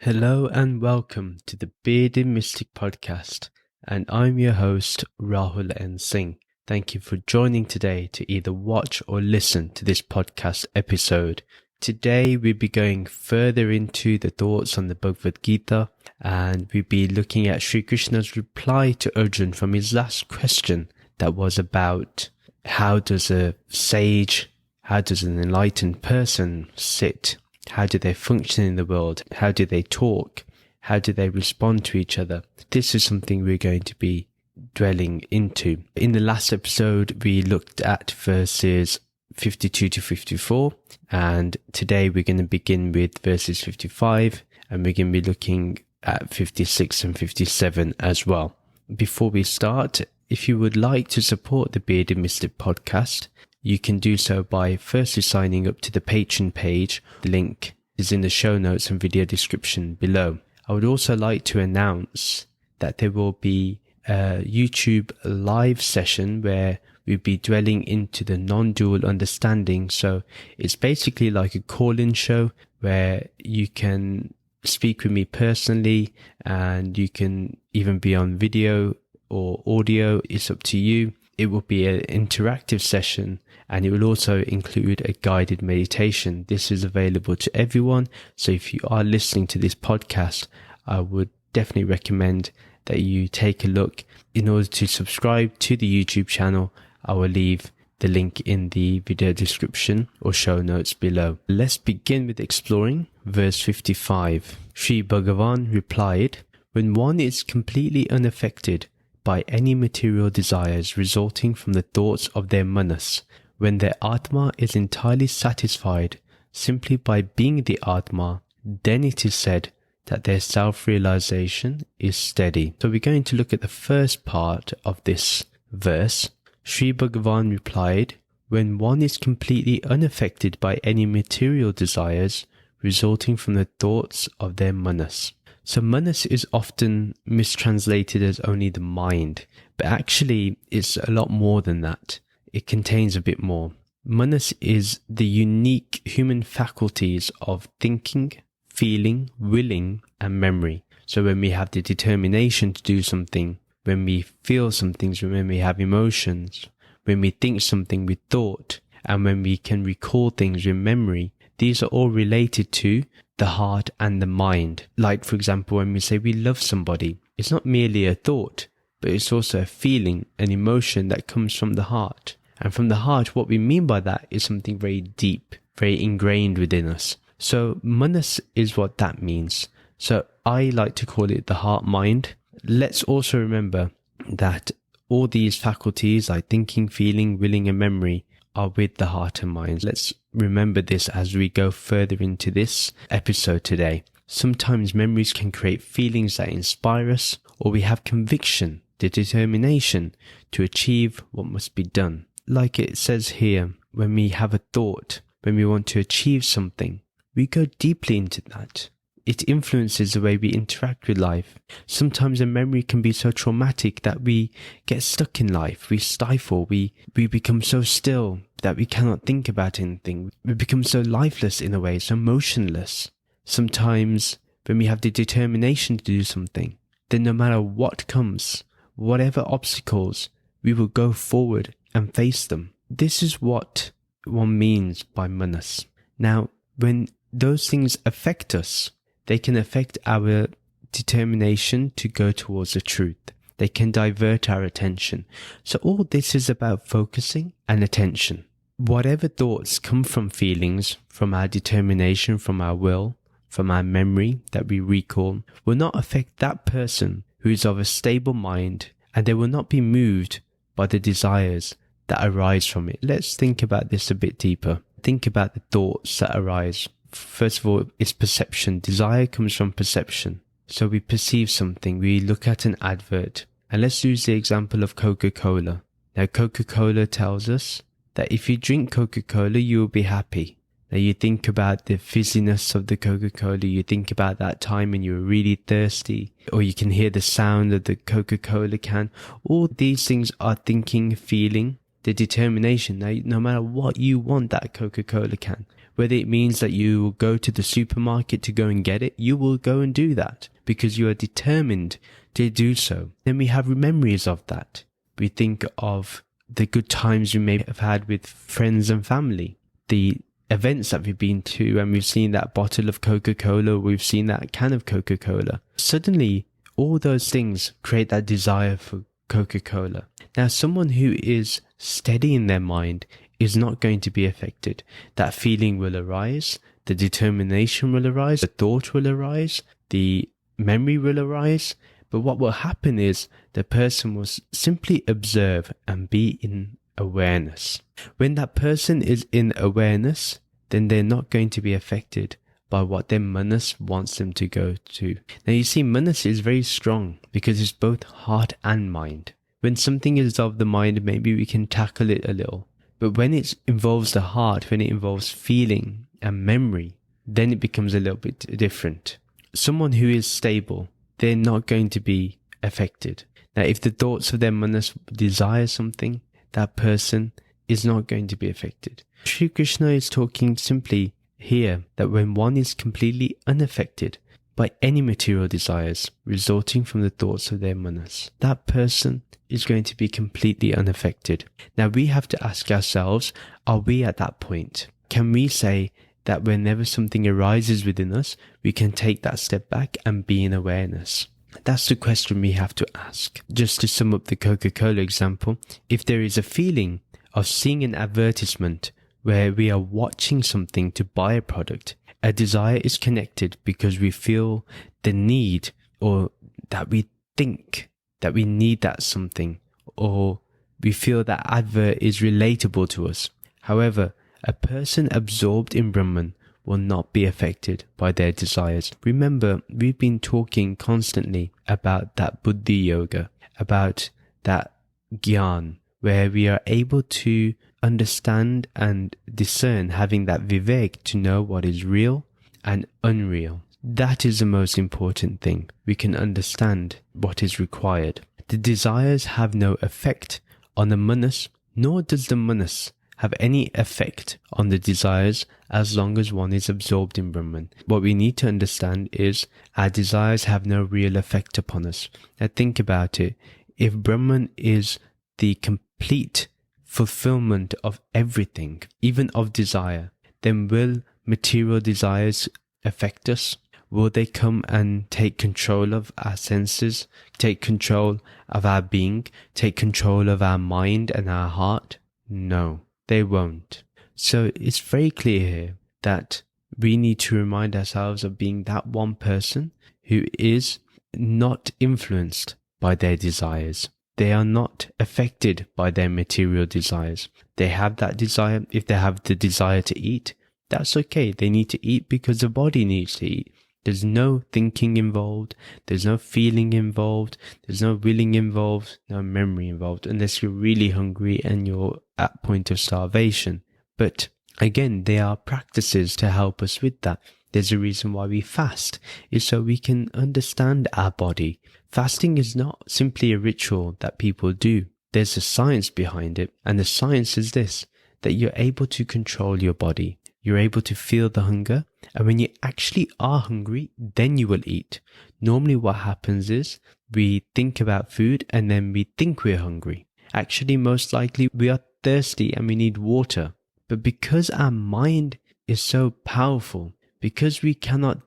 Hello and welcome to the Bearded Mystic Podcast, and I'm your host Rahul N. Singh. Thank you for joining today to either watch or listen to this podcast episode. Today we'll be going further into the thoughts on the Bhagavad Gita, and we'll be looking at Shri Krishna's reply to Arjun from his last question that was about how does a sage, how does an enlightened person sit? How do they function in the world? How do they talk? How do they respond to each other? This is something we're going to be dwelling into. In the last episode, we looked at verses 52 to 54, and today we're going to begin with verses 55, and we're going to be looking at 56 and 57 as well. Before we start, if you would like to support the Bearded Mystic Podcast, you can do so by firstly signing up to the Patreon page. The link is in the show notes and video description below. I would also like to announce that there will be a YouTube live session where we'll be dwelling into the non-dual understanding. So it's basically like a call-in show where you can speak with me personally, and you can even be on video or audio. It's up to you. It will be an interactive session, and it will also include a guided meditation. This is available to everyone. So if you are listening to this podcast, I would definitely recommend that you take a look. In order to subscribe to the YouTube channel, I will leave the link in the video description or show notes below. Let's begin with exploring verse 55. Sri Bhagavan replied, "When one is completely unaffected by any material desires resulting from the thoughts of their manas, when their Atma is entirely satisfied simply by being the Atma, then it is said that their self-realization is steady." So we're going to look at the first part of this verse. Sri Bhagavan replied, "When one is completely unaffected by any material desires resulting from the thoughts of their manas." So manas is often mistranslated as only the mind, but actually it's a lot more than that. It contains a bit more. Manas is the unique human faculties of thinking, feeling, willing, and memory. So when we have the determination to do something, when we feel something, when we have emotions, when we think something with thought, and when we can recall things with memory, these are all related to the heart and the mind. Like, for example, when we say we love somebody, it's not merely a thought, but it's also a feeling, an emotion that comes from the heart. And from the heart, what we mean by that is something very deep, very ingrained within us. So manas is what that means. So I like to call it the heart-mind. Let's also remember that all these faculties like thinking, feeling, willing, and memory are with the heart and mind. Let's remember this as we go further into this episode today. Sometimes memories can create feelings that inspire us, or we have conviction, the determination to achieve what must be done. Like it says here, when we have a thought, when we want to achieve something, we go deeply into that. It influences the way we interact with life. Sometimes a memory can be so traumatic that we get stuck in life. We stifle. We become so still that we cannot think about anything. We become so lifeless in a way, so motionless. Sometimes when we have the determination to do something, then no matter what comes, whatever obstacles, we will go forward and face them. This is what one means by manas. Now, when those things affect us, they can affect our determination to go towards the truth. They can divert our attention. So all this is about focusing and attention. Whatever thoughts come from feelings, from our determination, from our will, from our memory that we recall, will not affect that person who is of a stable mind, and they will not be moved by the desires that arise from it. Let's think about this a bit deeper. Think about the thoughts that arise. First of all, it's perception. Desire comes from perception. So we perceive something, we look at an advert. And let's use the example of Coca-Cola. Now, Coca-Cola tells us that if you drink Coca-Cola, you will be happy. Now, you think about the fizziness of the Coca-Cola, you think about that time when you were really thirsty, or you can hear the sound of the Coca-Cola can. All these things are thinking, feeling, the determination. Now, no matter what you want that Coca-Cola can, Whether it means that you will go to the supermarket to go and get it, you will go and do that because you are determined to do so. Then we have memories of that. We think of the good times we may have had with friends and family, the events that we've been to, and we've seen that bottle of Coca-Cola, we've seen that can of Coca-Cola. Suddenly, all those things create that desire for Coca-Cola. Now, someone who is steady in their mind is not going to be affected. That feeling will arise, the determination will arise, the thought will arise, the memory will arise. But what will happen is the person will simply observe and be in awareness. When that person is in awareness, then they're not going to be affected by what their manas wants them to go to. Now you see, manas is very strong because it's both heart and mind. When something is of the mind, maybe we can tackle it a little. But when it involves the heart, when it involves feeling and memory, then it becomes a little bit different. Someone who is stable, they're not going to be affected. Now, if the thoughts of their manas desire something, that person is not going to be affected. Shri Krishna is talking simply here that when one is completely unaffected by any material desires resulting from the thoughts of their manas, that person is going to be completely unaffected. Now, we have to ask ourselves, are we at that point? Can we say that whenever something arises within us, we can take that step back and be in awareness? That's the question we have to ask. Just to sum up the Coca-Cola example, if there is a feeling of seeing an advertisement where we are watching something to buy a product, a desire is connected because we feel the need, or that we think that we need that something, or we feel that advert is relatable to us. However, a person absorbed in Brahman will not be affected by their desires. Remember, we've been talking constantly about that Buddhi Yoga, about that Gyan, where we are able to understand and discern, having that Vivek to know what is real and unreal. That is the most important thing. We can understand what is required. The desires have no effect on the manas, nor does the manas have any effect on the desires as long as one is absorbed in Brahman. What we need to understand is our desires have no real effect upon us. Now think about it. If Brahman is the complete fulfillment of everything, even of desire, then will material desires affect us? Will they come and take control of our senses, take control of our being, take control of our mind and our heart? No, they won't. So it's very clear here that we need to remind ourselves of being that one person who is not influenced by their desires. They are not affected by their material desires. They have that desire. If they have the desire to eat, that's okay. They need to eat because the body needs to eat. There's no thinking involved. There's no feeling involved. There's no willing involved. No memory involved, unless you're really hungry and you're at point of starvation. But again, there are practices to help us with that. There's a reason why we fast, is so we can understand our body. Fasting is not simply a ritual that people do. There's a science behind it, and the science is this, that you're able to control your body. You're able to feel the hunger, and when you actually are hungry, then you will eat. Normally what happens is we think about food and then we think we're hungry. Actually, most likely we are thirsty and we need water. But because our mind is so powerful, because we cannot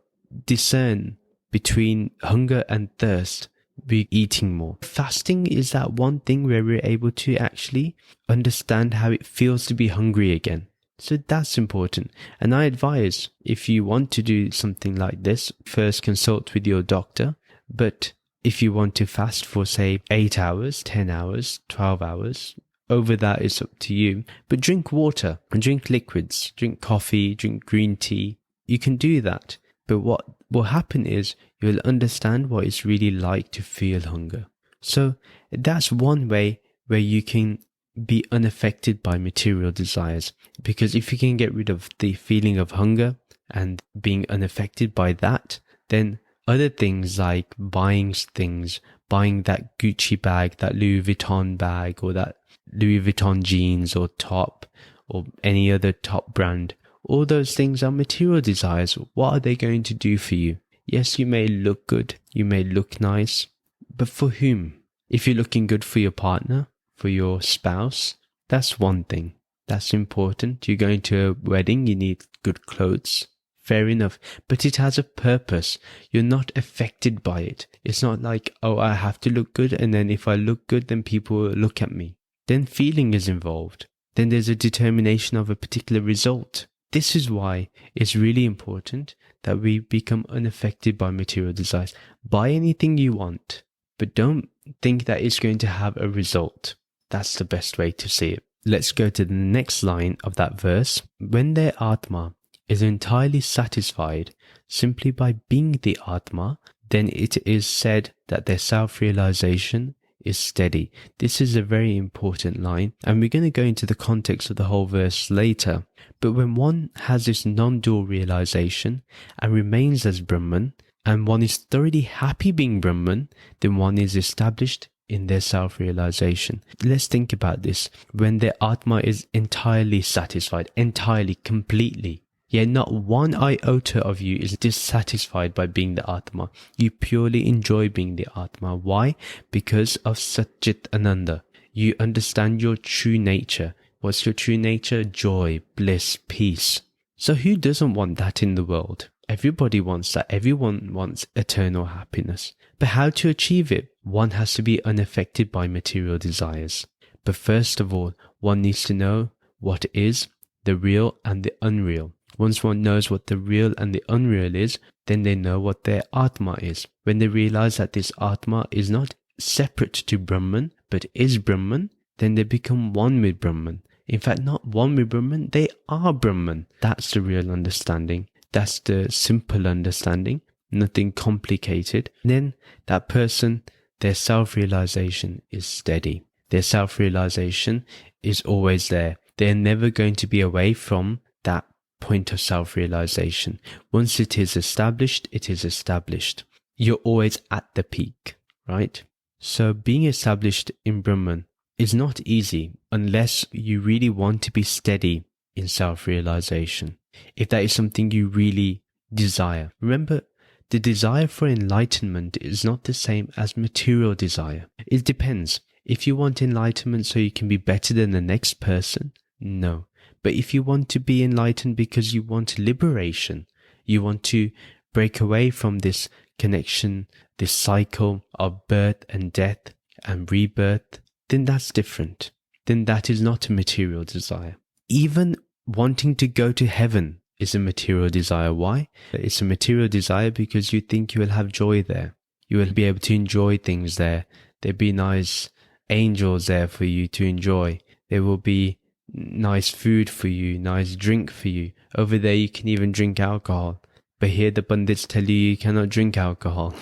discern between hunger and thirst, we're eating more. Fasting is that one thing where we're able to actually understand how it feels to be hungry again. So that's important. And I advise, if you want to do something like this, first consult with your doctor. But if you want to fast for, say, 8 hours, 10 hours, 12 hours, over that is up to you. But drink water and drink liquids, drink coffee, drink green tea. You can do that. But what will happen is you'll understand what it's really like to feel hunger. So that's one way where you can be unaffected by material desires. Because if you can get rid of the feeling of hunger and being unaffected by that, then other things like buying things, buying that Gucci bag, that Louis Vuitton bag, or that Louis Vuitton jeans or top, or any other top brand, All those things are material desires. What are they going to do for you? Yes, you may look good, you may look nice, but for whom? If you're looking good for your partner, for your spouse, that's one thing. That's important. You're going to a wedding, you need good clothes. Fair enough. But it has a purpose. You're not affected by it. It's not like, oh, I have to look good, and then if I look good, then people will look at me. Then feeling is involved. Then there's a determination of a particular result. This is why it's really important that we become unaffected by material desires. Buy anything you want, but don't think that it's going to have a result. That's the best way to see it. Let's go to the next line of that verse. When their Atma is entirely satisfied simply by being the Atma, then it is said that their self-realization is steady. This is a very important line, and we're going to go into the context of the whole verse later. But when one has this non-dual realization and remains as Brahman, and one is thoroughly happy being Brahman, then one is established in their self-realization. Let's think about this. When their Atma is entirely satisfied, entirely, completely, yet not one iota of you is dissatisfied by being the Atma. You purely enjoy being the Atma. Why? Because of Satchit Ananda. You understand your true nature. What's your true nature? Joy, bliss, peace. So who doesn't want that in the world? Everybody wants that. Everyone wants eternal happiness. But how to achieve it? One has to be unaffected by material desires. But first of all, one needs to know what is the real and the unreal. Once one knows what the real and the unreal is, then they know what their Atma is. When they realize that this Atma is not separate to Brahman, but is Brahman, then they become one with Brahman. In fact, not one with Brahman, they are Brahman. That's the real understanding. That's the simple understanding, nothing complicated. Then that person, their self-realization is steady. Their self-realization is always there. They're never going to be away from that point of self-realization. Once it is established, it is established. You're always at the peak, right? So being established in Brahman is not easy unless you really want to be steady in self-realization. If that is something you really desire. Remember, the desire for enlightenment is not the same as material desire. It depends. If you want enlightenment so you can be better than the next person, no. But if you want to be enlightened because you want liberation, you want to break away from this connection, this cycle of birth and death and rebirth, then that's different. Then that is not a material desire. Even wanting to go to heaven is a material desire. Why? It's a material desire because you think you will have joy there. You will be able to enjoy things there. There'll be nice angels there for you to enjoy. There will be nice food for you, nice drink for you. Over there you can even drink alcohol. But here the Pandits tell you you cannot drink alcohol.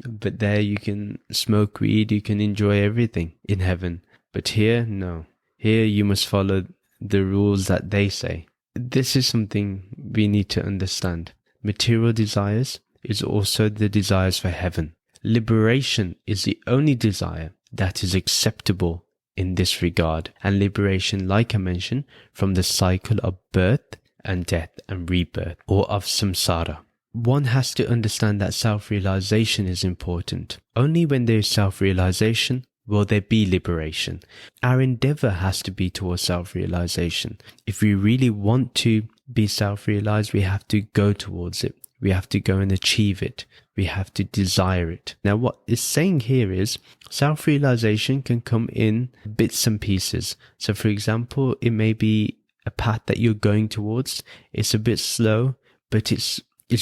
But there you can smoke weed, you can enjoy everything in heaven. But here, no. Here you must follow the rules that they say. This is something we need to understand. Material desires is also the desires for heaven. Liberation is the only desire that is acceptable in this regard. And liberation, like I mentioned, from the cycle of birth and death and rebirth, or of samsara. One has to understand that self-realization is important. Only when there is self-realization will there be liberation. Our endeavor has to be towards self-realization. If we really want to be self-realized, we have to go towards it. We have to go and achieve it. We have to desire it. Now, what it's saying here is self-realization can come in bits and pieces. So, for example, it may be a path that you're going towards. It's a bit slow, but it's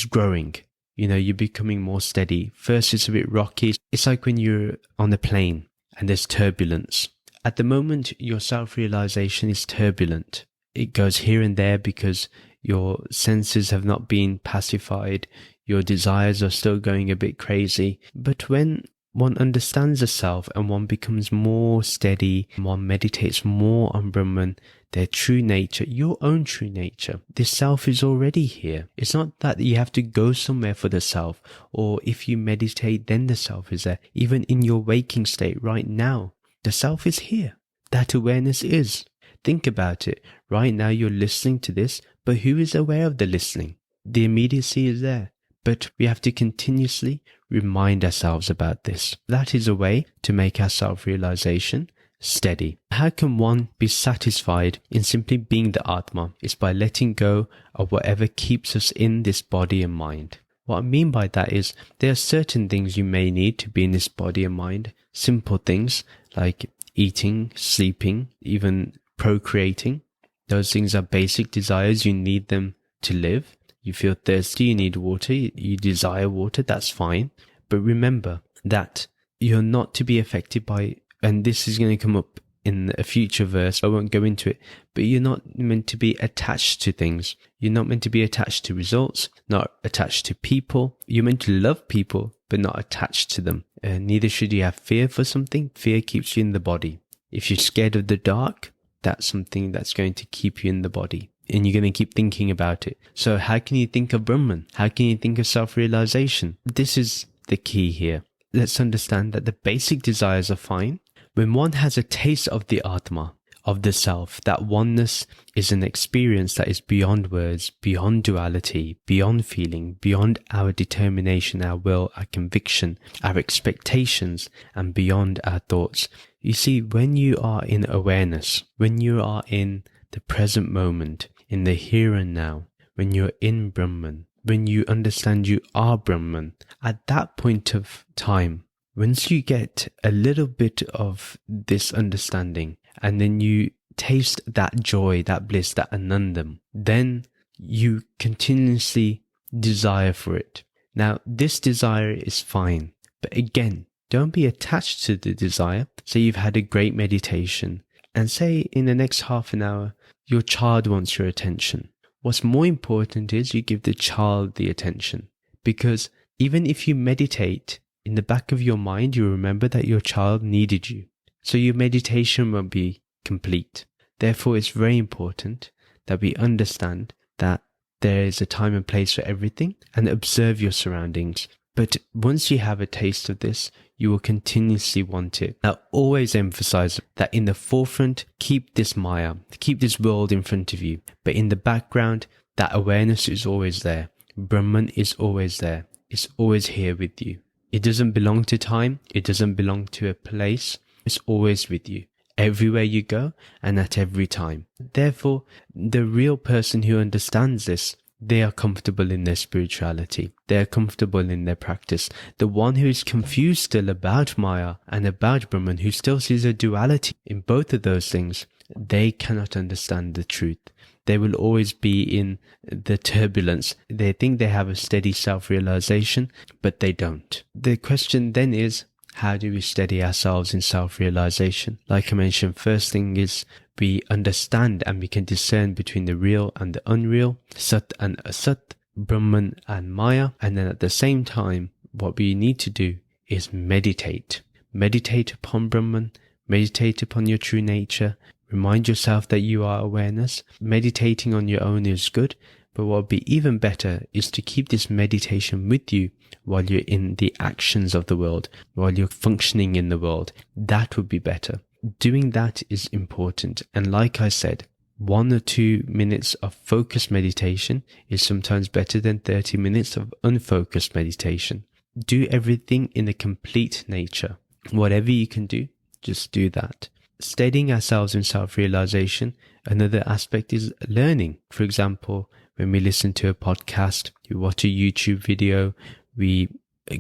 growing. You know, you're becoming more steady. First, it's a bit rocky. It's like when you're on a plane and there's turbulence. At the moment, your self-realization is turbulent. It goes here and there because your senses have not been pacified. Your desires are still going a bit crazy. But when one understands the self and one becomes more steady, one meditates more on Brahman, their true nature, your own true nature, the self is already here. It's not that you have to go somewhere for the self, or if you meditate, then the self is there. Even in your waking state right now, the self is here. That awareness is. Think about it. Right now you're listening to this, But who is aware of the listening? The immediacy is there. But we have to continuously remind ourselves about this. That is a way to make our self-realization steady. How can one be satisfied in simply being the Atma? It's by letting go of whatever keeps us in this body and mind. What I mean by that is there are certain things you may need to be in this body and mind. Simple things like eating, sleeping, even procreating. Those things are basic desires. You need them to live. You feel thirsty, you need water, you desire water, that's fine. But remember that you're not to be affected by, and this is going to come up in a future verse, I won't go into it, but you're not meant to be attached to things. You're not meant to be attached to results, not attached to people. You're meant to love people, but not attached to them. Neither should you have fear for something. Fear keeps you in the body. If you're scared of the dark, that's something that's going to keep you in the body. And you're going to keep thinking about it. So how can you think of Brahman? How can you think of self-realization? This is the key here. Let's understand that the basic desires are fine. When one has a taste of the Atma, of the self, that oneness is an experience that is beyond words, beyond duality, beyond feeling, beyond our determination, our will, our conviction, our expectations, and beyond our thoughts. You see, when you are in awareness, when you are in the present moment, in the here and now, when you're in Brahman, when you understand you are Brahman, at that point of time, once you get a little bit of this understanding and then you taste that joy, that bliss, that anandam, then you continuously desire for it. Now, this desire is fine, but again, don't be attached to the desire. Say you've had a great meditation and say in the next half an hour, your child wants your attention. What's more important is you give the child the attention, because even if you meditate, in the back of your mind, you remember that your child needed you. So your meditation won't be complete. Therefore, it's very important that we understand that there is a time and place for everything and observe your surroundings. But once you have a taste of this, you will continuously want it. Now, always emphasize that in the forefront, keep this Maya, keep this world in front of you. But in the background, that awareness is always there. Brahman is always there. It's always here with you. It doesn't belong to time. It doesn't belong to a place. It's always with you, everywhere you go and at every time. Therefore, the real person who understands this, they are comfortable in their spirituality. They are comfortable in their practice. The one who is confused still about Maya and about Brahman, who still sees a duality in both of those things, they cannot understand the truth. They will always be in the turbulence. They think they have a steady self-realization, but they don't. The question then is, how do we steady ourselves in self-realization? Like I mentioned, first thing is we understand and we can discern between the real and the unreal, Sat and Asat, Brahman and Maya. And then at the same time, what we need to do is meditate. Meditate upon Brahman, meditate upon your true nature. Remind yourself that you are awareness. Meditating on your own is good, but what would be even better is to keep this meditation with you while you're in the actions of the world, while you're functioning in the world. That would be better. Doing that is important. And like I said, 1 or 2 minutes of focused meditation is sometimes better than 30 minutes of unfocused meditation. Do everything in a complete nature. Whatever you can do, just do that. Steadying ourselves in self-realization, another aspect is learning. For example, when we listen to a podcast, we watch a YouTube video, we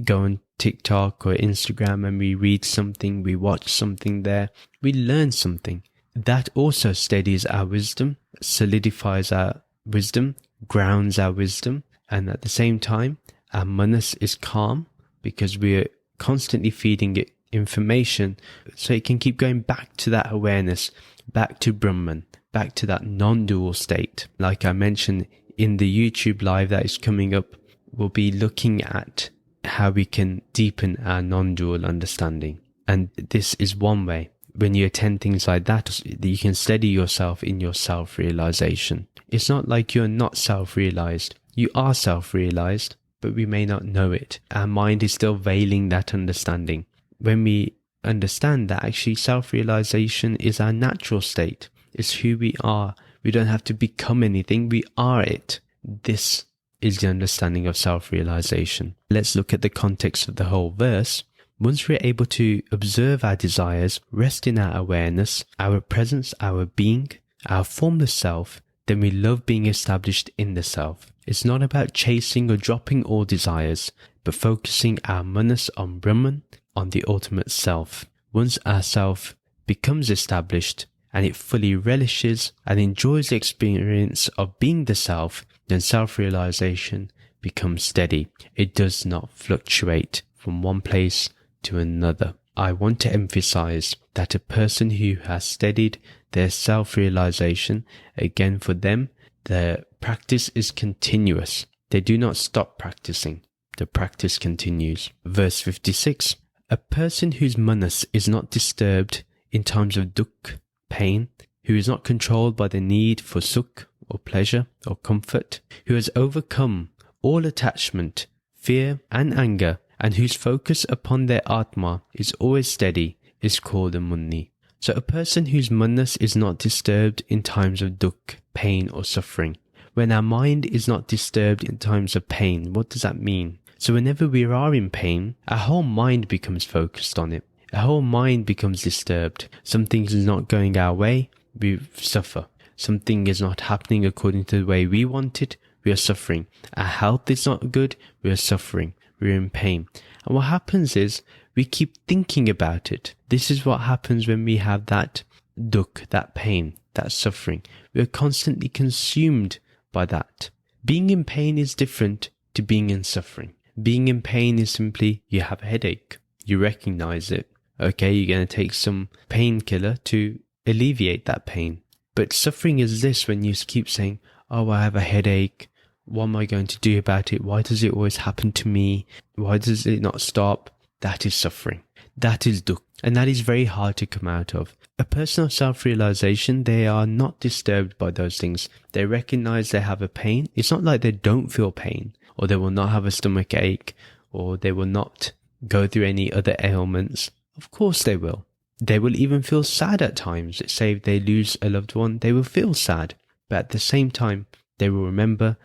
go on TikTok or Instagram and we read something, we watch something there, we learn something. That also steadies our wisdom, solidifies our wisdom, grounds our wisdom, and at the same time, our manas is calm because we are constantly feeding it information so it can keep going back to that awareness, back to Brahman, back to that non-dual state. Like I mentioned in the YouTube live that is coming up, we'll be looking at how we can deepen our non-dual understanding. And this is one way. When you attend things like that, you can steady yourself in your self-realization. It's not like you're not self-realized. You are self-realized, but we may not know it. Our mind is still veiling that understanding. When we understand that actually self-realization is our natural state, it's who we are We don't have to become anything. We are it. This is the understanding of self-realization. Let's look at the context of the whole verse. Once we're able to observe our desires, rest in our awareness, our presence, our being, our formless self, then we love being established in the self. It's not about chasing or dropping all desires, but focusing our manas on Brahman, on the ultimate self. Once our self becomes established and it fully relishes and enjoys the experience of being the self, then self-realization becomes steady. It does not fluctuate from one place to another. I want to emphasize that a person who has steadied their self-realization, again for them, the practice is continuous. They do not stop practicing. The practice continues. Verse 56. A person whose manas is not disturbed in times of dukh, pain, who is not controlled by the need for sukh or pleasure or comfort, who has overcome all attachment, fear and anger, and whose focus upon their Atma is always steady, is called a Munni. So a person whose manas is not disturbed in times of dukh, pain or suffering. When our mind is not disturbed in times of pain, what does that mean? So whenever we are in pain, our whole mind becomes focused on it. Our whole mind becomes disturbed. Something is not going our way, we suffer. Something is not happening according to the way we want it, we are suffering. Our health is not good, we are suffering. We're in pain. And what happens is we keep thinking about it. This is what happens when we have that dukh, that pain, that suffering. We are constantly consumed by that. Being in pain is different to being in suffering. Being in pain is simply you have a headache. You recognize it. Okay, you're going to take some painkiller to alleviate that pain. But suffering is this when you keep saying, oh, I have a headache. What am I going to do about it? Why does it always happen to me? Why does it not stop? That is suffering. That is dukh. And that is very hard to come out of. A person of self-realization, they are not disturbed by those things. They recognize they have a pain. It's not like they don't feel pain, or they will not have a stomach ache, or they will not go through any other ailments. Of course they will. They will even feel sad at times. Say if they lose a loved one, they will feel sad. But at the same time, they will remember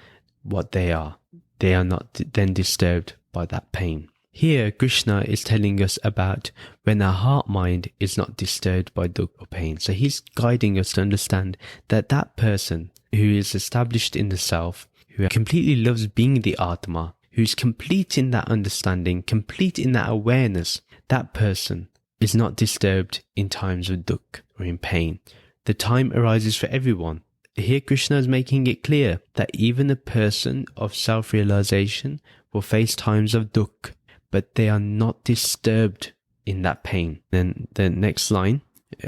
what they are. They are not then disturbed by that pain. Here, Krishna is telling us about when our heart mind is not disturbed by dukh or pain. So he's guiding us to understand that that person who is established in the self, who completely loves being the Atma, who's complete in that understanding, complete in that awareness, that person is not disturbed in times of dukh or in pain. The time arises for everyone. Here Krishna is making it clear that even a person of self-realization will face times of dukh, but they are not disturbed in that pain. Then the next line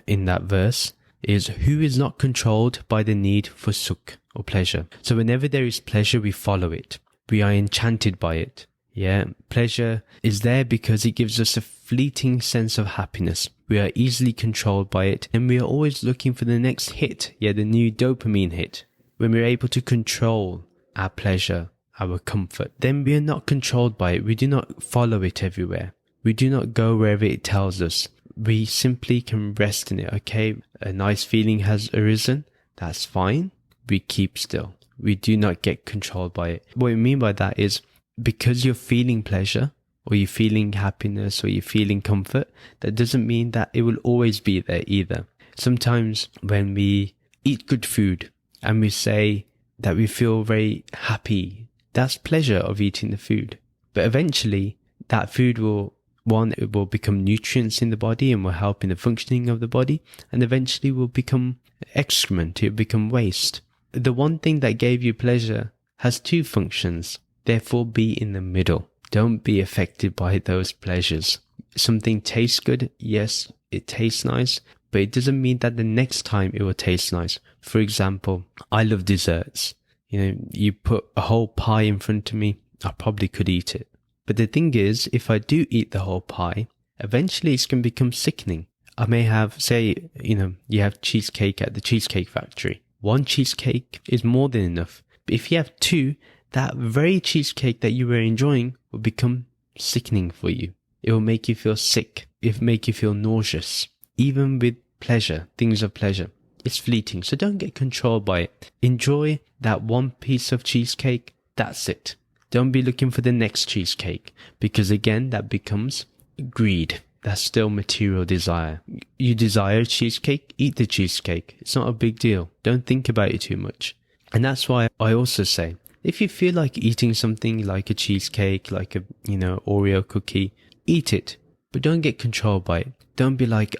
in that verse is, who is not controlled by the need for sukh or pleasure. So whenever there is pleasure, we follow it. We are enchanted by it. Yeah, pleasure is there because it gives us a fleeting sense of happiness. We are easily controlled by it, and we are always looking for the next hit, the new dopamine hit. When we're able to control our pleasure, our comfort, then we are not controlled by it. We do not follow it everywhere. We do not go wherever it tells us. We simply can rest in it. Okay, a nice feeling has arisen. That's fine. We keep still. We do not get controlled by it. What I mean by that is, because you're feeling pleasure, or you're feeling happiness, or you're feeling comfort, that doesn't mean that it will always be there either. Sometimes when we eat good food and we say that we feel very happy, that's pleasure of eating the food. But eventually that food it will become nutrients in the body and will help in the functioning of the body, and eventually will become excrement, it will become waste. The one thing that gave you pleasure has two functions. Therefore, be in the middle. Don't be affected by those pleasures. Something tastes good. Yes, it tastes nice, but it doesn't mean that the next time it will taste nice. For example, I love desserts. You put a whole pie in front of me, I probably could eat it. But the thing is, if I do eat the whole pie, eventually it's going to become sickening. I may have, you have cheesecake at the Cheesecake Factory. One cheesecake is more than enough. But if you have two, that very cheesecake that you were enjoying will become sickening for you. It will make you feel sick. It will make you feel nauseous. Even with pleasure, things of pleasure. It's fleeting, so don't get controlled by it. Enjoy that one piece of cheesecake, that's it. Don't be looking for the next cheesecake, because again, that becomes greed. That's still material desire. You desire a cheesecake, eat the cheesecake. It's not a big deal. Don't think about it too much. And that's why I also say, if you feel like eating something like a cheesecake, like a, Oreo cookie, eat it. But don't get controlled by it. Don't be like,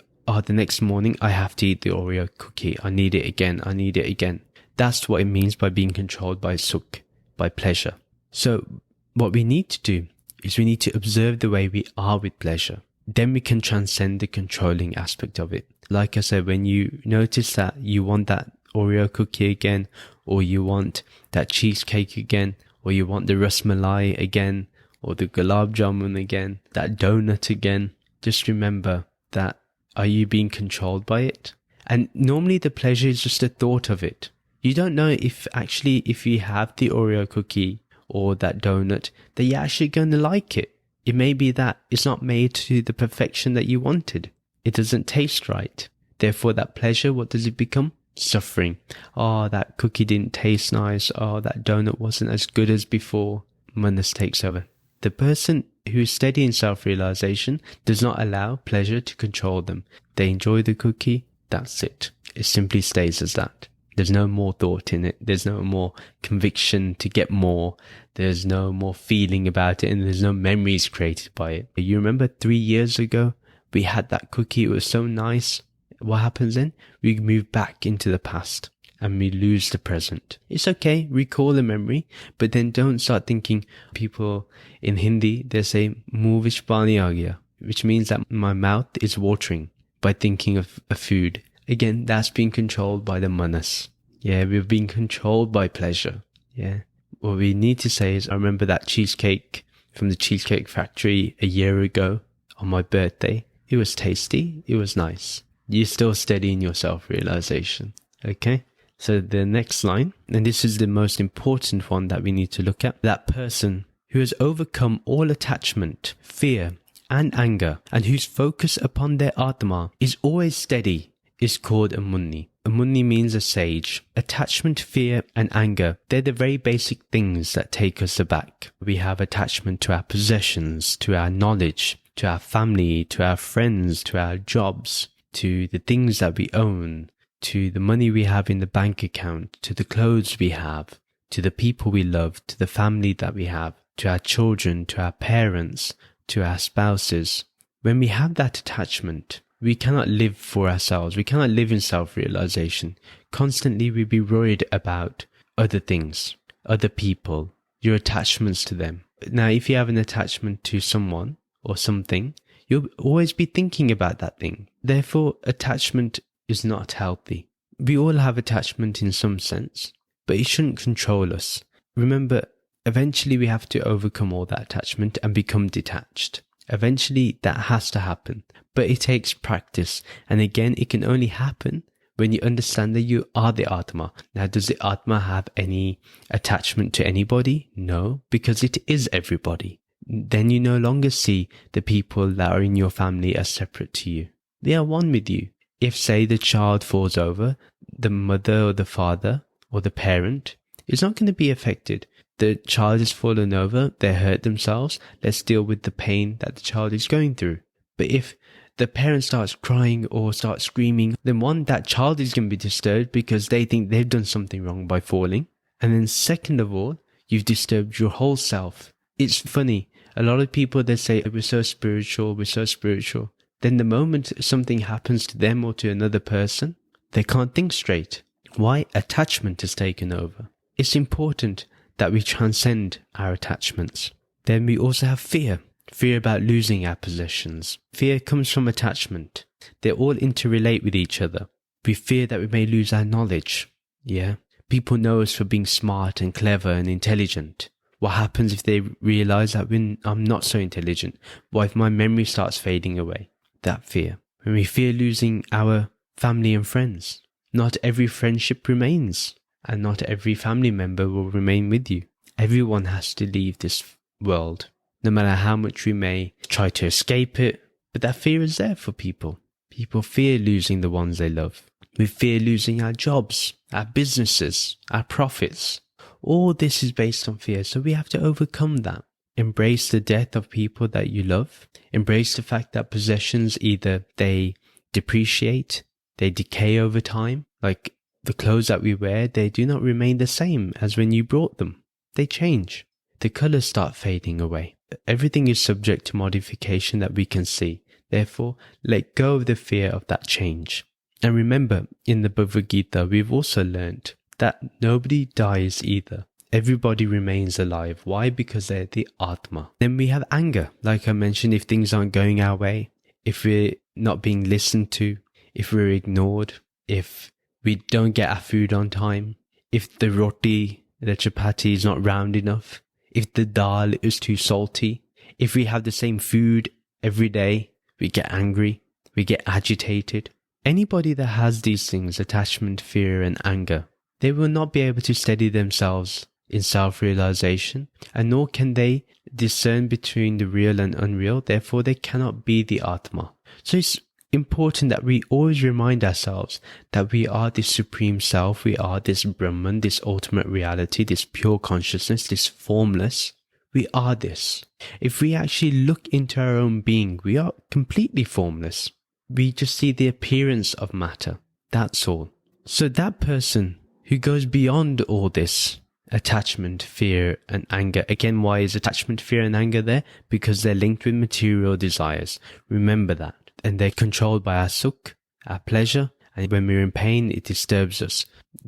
the next morning I have to eat the Oreo cookie. I need it again. That's what it means by being controlled by sukh, by pleasure. So what we need to do is we need to observe the way we are with pleasure. Then we can transcend the controlling aspect of it. Like I said, when you notice that you want that Oreo cookie again, or you want that cheesecake again, or you want the ras malai again, or the gulab jamun again, that donut again, just remember that, are you being controlled by it? And normally the pleasure is just a thought of it. You don't know if you have the Oreo cookie or that donut, that you're actually going to like it. It may be that it's not made to the perfection that you wanted. It doesn't taste right. Therefore, that pleasure, what does it become? Suffering. Oh, that cookie didn't taste nice. Oh, that donut wasn't as good as before. Manas takes over. The person who is steady in self-realization does not allow pleasure to control them. They enjoy the cookie. That's it. It simply stays as that. There's no more thought in it. There's no more conviction to get more. There's no more feeling about it, and there's no memories created by it. You remember 3 years ago, we had that cookie. It was so nice. What happens then? We move back into the past and we lose the present. It's okay. Recall the memory, but then don't start thinking. People in Hindi, they say, "Muh vich pani aa gaya," which means that my mouth is watering by thinking of a food. Again, that's being controlled by the manas. Yeah, we're being controlled by pleasure. Yeah. What we need to say is, I remember that cheesecake from the Cheesecake Factory a year ago on my birthday. It was tasty. It was nice. You're still steady in your self-realization. Okay? So the next line, and this is the most important one that we need to look at. That person who has overcome all attachment, fear, and anger, and whose focus upon their Atma is always steady, is called a Munni. A Munni means a sage. Attachment, fear, and anger, they're the very basic things that take us aback. We have attachment to our possessions, to our knowledge, to our family, to our friends, to our jobs, to the things that we own, to the money we have in the bank account, to the clothes we have, to the people we love, to the family that we have, to our children, to our parents, to our spouses. When we have that attachment, we cannot live for ourselves. We cannot live in self-realization. Constantly we be worried about other things, other people, your attachments to them. Now, if you have an attachment to someone or something, you'll always be thinking about that thing. Therefore, attachment is not healthy. We all have attachment in some sense, but it shouldn't control us. Remember, eventually we have to overcome all that attachment and become detached. Eventually that has to happen, but it takes practice. And again, it can only happen when you understand that you are the Atma. Now, does the Atma have any attachment to anybody? No, because it is everybody. Then you no longer see the people that are in your family as separate to you. They are one with you. If, say, the child falls over, the mother or the father or the parent is not going to be affected. The child has fallen over, they hurt themselves, let's deal with the pain that the child is going through. But if the parent starts crying or starts screaming, then one, that child is going to be disturbed because they think they've done something wrong by falling. And then second of all, you've disturbed your whole self. It's funny, a lot of people, they say, we're so spiritual. Then the moment something happens to them or to another person, they can't think straight. Why? Attachment has taken over. It's important that we transcend our attachments. Then we also have fear. Fear about losing our possessions. Fear comes from attachment. They all interrelate with each other. We fear that we may lose our knowledge. Yeah. People know us for being smart and clever and intelligent. What happens if they realize that I'm not so intelligent? What if my memory starts fading away? That fear. When we fear losing our family and friends. Not every friendship remains. And not every family member will remain with you. Everyone has to leave this world, no matter how much we may try to escape it. But that fear is there for people. People fear losing the ones they love. We fear losing our jobs, our businesses, our profits. All this is based on fear, so we have to overcome that. Embrace the death of people that you love. Embrace the fact that possessions, either they depreciate, they decay over time. Like the clothes that we wear, they do not remain the same as when you bought them. They change. The colors start fading away. Everything is subject to modification that we can see. Therefore, let go of the fear of that change. And remember, in the Bhagavad Gita, we've also learned that nobody dies either. Everybody remains alive. Why? Because they're the Atma. Then we have anger. Like I mentioned, if things aren't going our way, if we're not being listened to, if we're ignored, if we don't get our food on time, if the roti, the chapati is not round enough, if the dal is too salty, if we have the same food every day, we get angry, we get agitated. Anybody that has these things, attachment, fear and anger, they will not be able to steady themselves in self-realization, and nor can they discern between the real and unreal. Therefore, they cannot be the Atma. So it's important that we always remind ourselves that we are this supreme self, we are this Brahman, this ultimate reality, this pure consciousness, this formless. We are this. If we actually look into our own being, we are completely formless. We just see the appearance of matter. That's all. So that person who goes beyond all this, attachment, fear and anger. Again, why is attachment, fear and anger there? Because they're linked with material desires. Remember that. And they're controlled by our sukh, our pleasure. And when we're in pain, it disturbs us.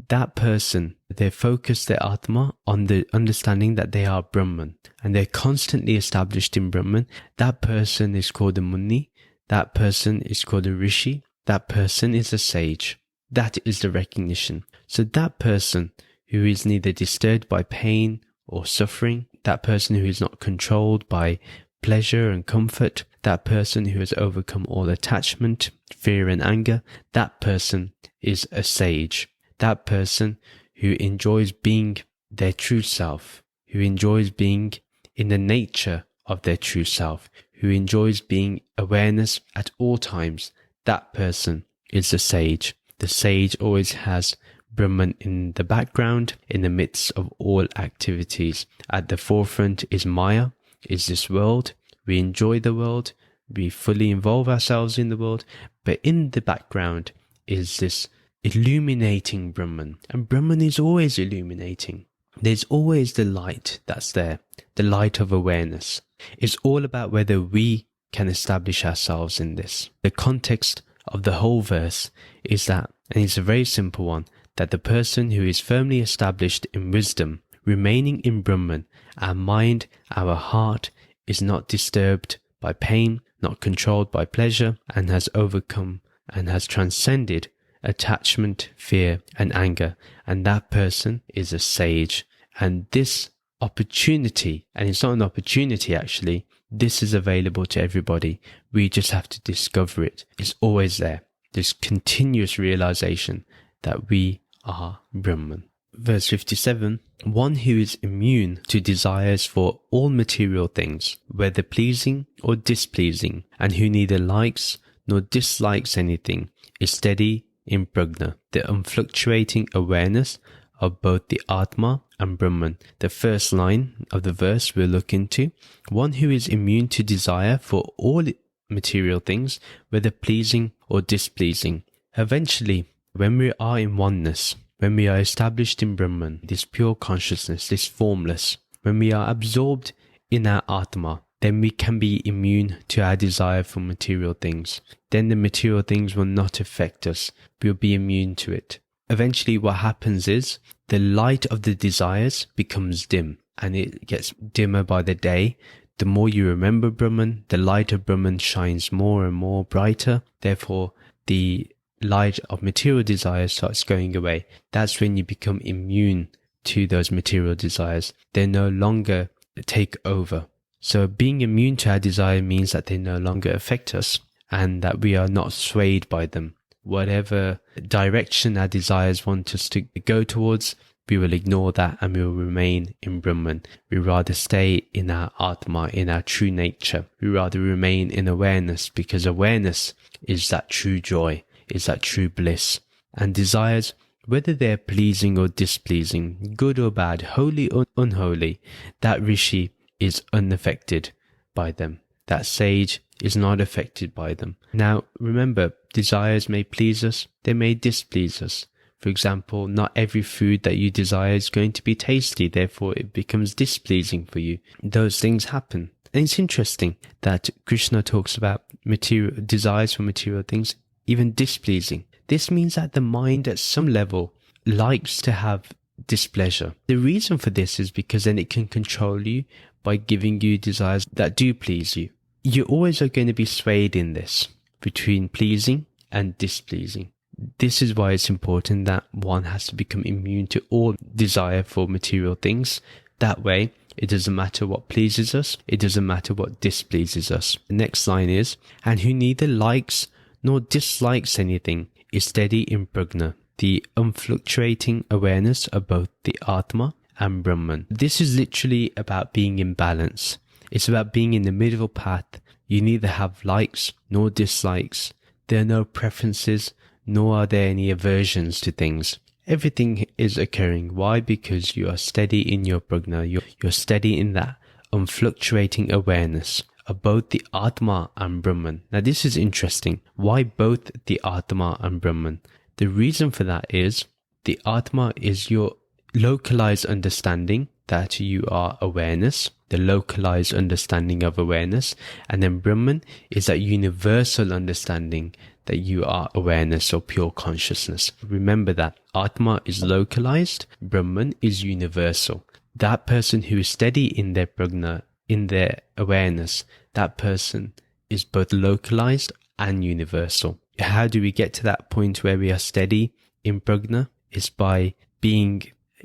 That person, they focus their Atma on the understanding that they are Brahman. And they're constantly established in Brahman. That person is called a Muni. That person is called a Rishi. That person is a sage. That is the recognition. So that person who is neither disturbed by pain or suffering, that person who is not controlled by pleasure and comfort, that person who has overcome all attachment, fear and anger, that person is a sage. That person who enjoys being their true self, who enjoys being in the nature of their true self, who enjoys being awareness at all times, that person is a sage. The sage always has Brahman in the background, in the midst of all activities. At the forefront is Maya, is this world. We enjoy the world, we fully involve ourselves in the world, but in the background is this illuminating Brahman. And Brahman is always illuminating. There's always the light that's there, the light of awareness. It's all about whether we can establish ourselves in this. The context of the whole verse is that, and it's a very simple one, that the person who is firmly established in wisdom, remaining in Brahman, our mind, our heart is not disturbed by pain, not controlled by pleasure, and has overcome and has transcended attachment, fear, and anger. And that person is a sage. And this opportunity, and it's not an opportunity actually, this is available to everybody. We just have to discover it. It's always there. This continuous realization that we are Brahman. Verse 57, one who is immune to desires for all material things, whether pleasing or displeasing, and who neither likes nor dislikes anything, is steady in prajna, the unfluctuating awareness of both the Atma and Brahman. The first line of the verse we'll look into. One who is immune to desire for all material things, whether pleasing or displeasing. Eventually, when we are in oneness, when we are established in Brahman, this pure consciousness, this formless, when we are absorbed in our Atma, then we can be immune to our desire for material things. Then the material things will not affect us. We'll be immune to it. Eventually what happens is the light of the desires becomes dim, and it gets dimmer by the day. The more you remember Brahman, the light of Brahman shines more and more brighter. Therefore, the light of material desires starts going away. That's when you become immune to those material desires. They no longer take over. So being immune to our desire means that they no longer affect us and that we are not swayed by them. Whatever direction our desires want us to go towards, we will ignore that and we will remain in Brahman. We rather stay in our Atma, in our true nature. We rather remain in awareness, because awareness is that true joy, is that true bliss. And desires, whether they're pleasing or displeasing, good or bad, holy or unholy, that rishi is unaffected by them. That sage is not affected by them. Now, remember, desires may please us, they may displease us. For example, not every food that you desire is going to be tasty, therefore it becomes displeasing for you. Those things happen. And it's interesting that Krishna talks about material desires for material things, even displeasing. This means that the mind at some level likes to have displeasure. The reason for this is because then it can control you by giving you desires that do please you. You always are going to be swayed in this between pleasing and displeasing. This is why it's important that one has to become immune to all desire for material things. That way, it doesn't matter what pleases us, it doesn't matter what displeases us. The next line is, and who neither likes nor dislikes anything is steady in prajna, the unfluctuating awareness of both the Atma and Brahman. This is literally about being in balance. It's about being in the middle path. You neither have likes nor dislikes. There are no preferences, nor are there any aversions to things. Everything is occurring. Why? Because you are steady in your prajna. You're steady in that unfluctuating awareness of both the Atma and Brahman. Now this is interesting. Why both the Atma and Brahman? The reason for that is the Atma is your localized understanding that you are awareness, the localized understanding of awareness, and then Brahman is that universal understanding that you are awareness or pure consciousness. Remember that Atma is localized, Brahman is universal. That person who is steady in their prajna, in their awareness, that person is both localized and universal. How do we get to that point where we are steady in prajna? It's by being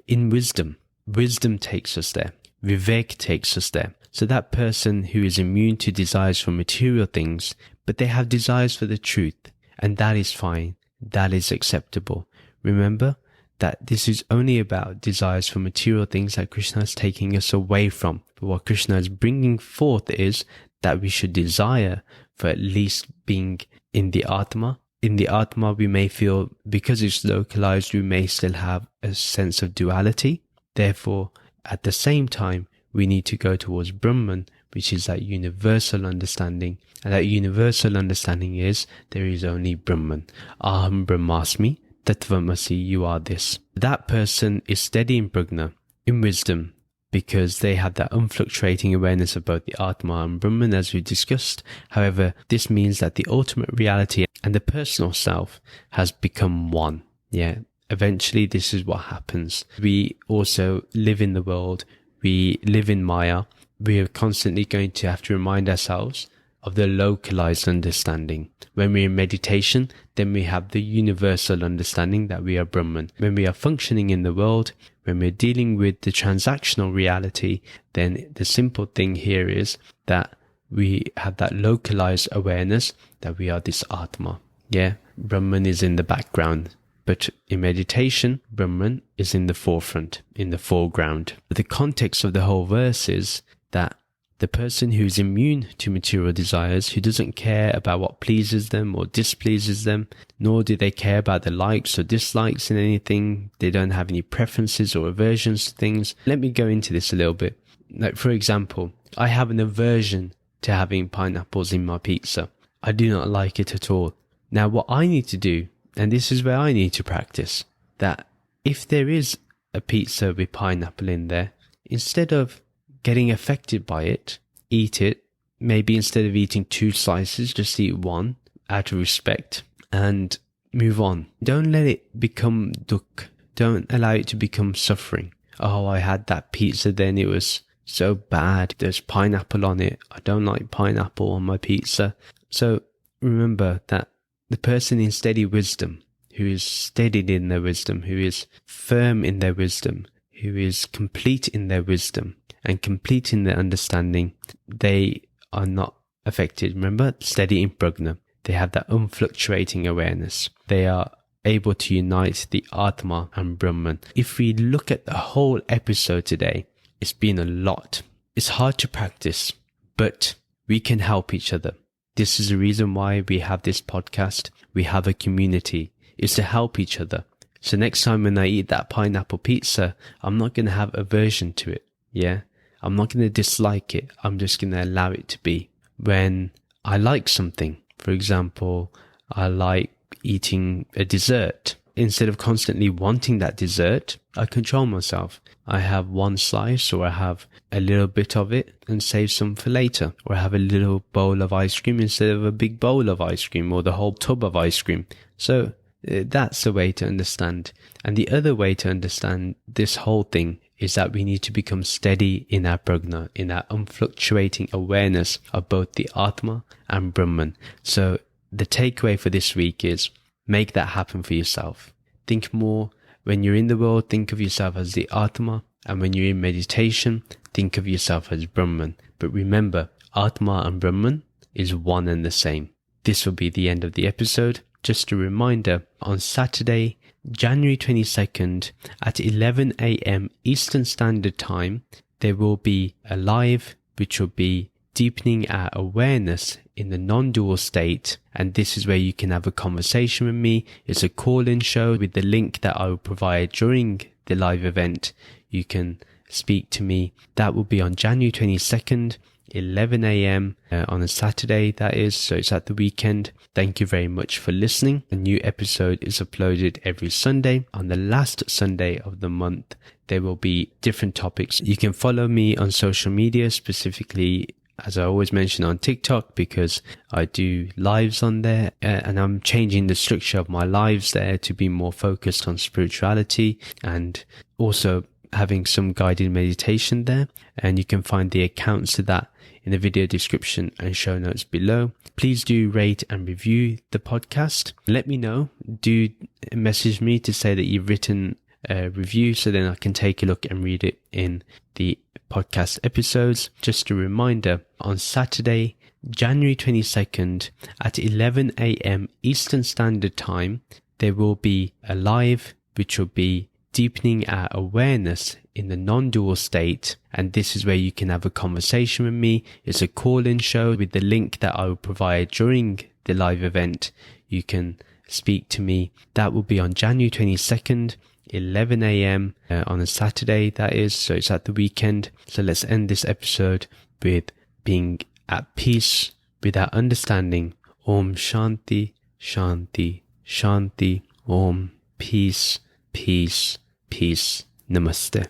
in wisdom. Wisdom takes us there. Vivek takes us there. So that person who is immune to desires for material things, but they have desires for the truth, and that is fine. That is acceptable. Remember that this is only about desires for material things that Krishna is taking us away from. But what Krishna is bringing forth is that we should desire for at least being in the Atma. In the Atma, we may feel, because it's localized, we may still have a sense of duality. Therefore, at the same time, we need to go towards Brahman, which is that universal understanding. And that universal understanding is, there is only Brahman. Aham Brahmasmi, Tattvamasi, you are this. That person is steady in prajna, in wisdom, because they have that unfluctuating awareness of both the Atma and Brahman, as we discussed. However, this means that the ultimate reality and the personal self has become one. Yeah. Eventually, this is what happens. We also live in the world. We live in Maya. We are constantly going to have to remind ourselves of the localized understanding. When we're in meditation, then we have the universal understanding that we are Brahman. When we are functioning in the world, when we're dealing with the transactional reality, then the simple thing here is that we have that localized awareness that we are this Atma. Yeah, Brahman is in the background. But in meditation, Brahman is in the forefront, in the foreground. The context of the whole verse is that the person who is immune to material desires, who doesn't care about what pleases them or displeases them, nor do they care about the likes or dislikes in anything, they don't have any preferences or aversions to things. Let me go into this a little bit. Like, for example, I have an aversion to having pineapples in my pizza. I do not like it at all. Now, what I need to do, and this is where I need to practice, that if there is a pizza with pineapple in there, instead of getting affected by it, eat it. Maybe instead of eating 2 slices, just eat 1 out of respect and move on. Don't let it become dukh. Don't allow it to become suffering. Oh, I had that pizza then, it was so bad. There's pineapple on it. I don't like pineapple on my pizza. So remember that the person in steady wisdom, who is steadied in their wisdom, who is firm in their wisdom, who is complete in their wisdom and complete in their understanding, they are not affected. Remember, steady in prajna. They have that unfluctuating awareness. They are able to unite the Atma and Brahman. If we look at the whole episode today, it's been a lot. It's hard to practice, but we can help each other. This is the reason why we have this podcast. We have a community. is to help each other. So next time when I eat that pineapple pizza, I'm not going to have aversion to it. Yeah. I'm not going to dislike it. I'm just going to allow it to be. When I like something, for example, I like eating a dessert. Instead of constantly wanting that dessert, I control myself. I have one slice, or I have a little bit of it and save some for later. Or I have a little bowl of ice cream instead of a big bowl of ice cream or the whole tub of ice cream. So that's the way to understand. And the other way to understand this whole thing is that we need to become steady in our prajna, in our unfluctuating awareness of both the Atma and Brahman. So the takeaway for this week is make that happen for yourself. Think more. When you're in the world, think of yourself as the Atma. And when you're in meditation, think of yourself as Brahman. But remember, Atma and Brahman is one and the same. This will be the end of the episode. Just a reminder, on Saturday, January 22nd at 11 a.m. Eastern Standard Time, there will be a live which will be deepening our awareness in the non-dual state. And this is where you can have a conversation with me. It's a call-in show with the link that I will provide during the live event. You can speak to me. That will be on January 22nd, 11 a.m. On a Saturday, that is. So it's at the weekend. Thank you very much for listening. A new episode is uploaded every Sunday. On the last Sunday of the month, there will be different topics. You can follow me on social media, specifically, as I always mention, on TikTok, because I do lives on there, and I'm changing the structure of my lives there to be more focused on spirituality and also having some guided meditation there. And you can find the accounts to that in the video description and show notes below. Please do rate and review the podcast. Let me know. Do message me to say that you've written a review, so then I can take a look and read it in the podcast episodes. Just a reminder, on Saturday, January 22nd at 11 a.m. Eastern Standard Time, there will be a live which will be deepening our awareness in the non-dual state. And this is where you can have a conversation with me. It's a call-in show with the link that I will provide during the live event. You can speak to me. That will be on January 22nd, 11 a.m. On a Saturday, that is. So it's at the weekend. So let's end this episode with being at peace with our understanding. Om Shanti, Shanti, Shanti. Om Peace, Peace, Peace. Namaste.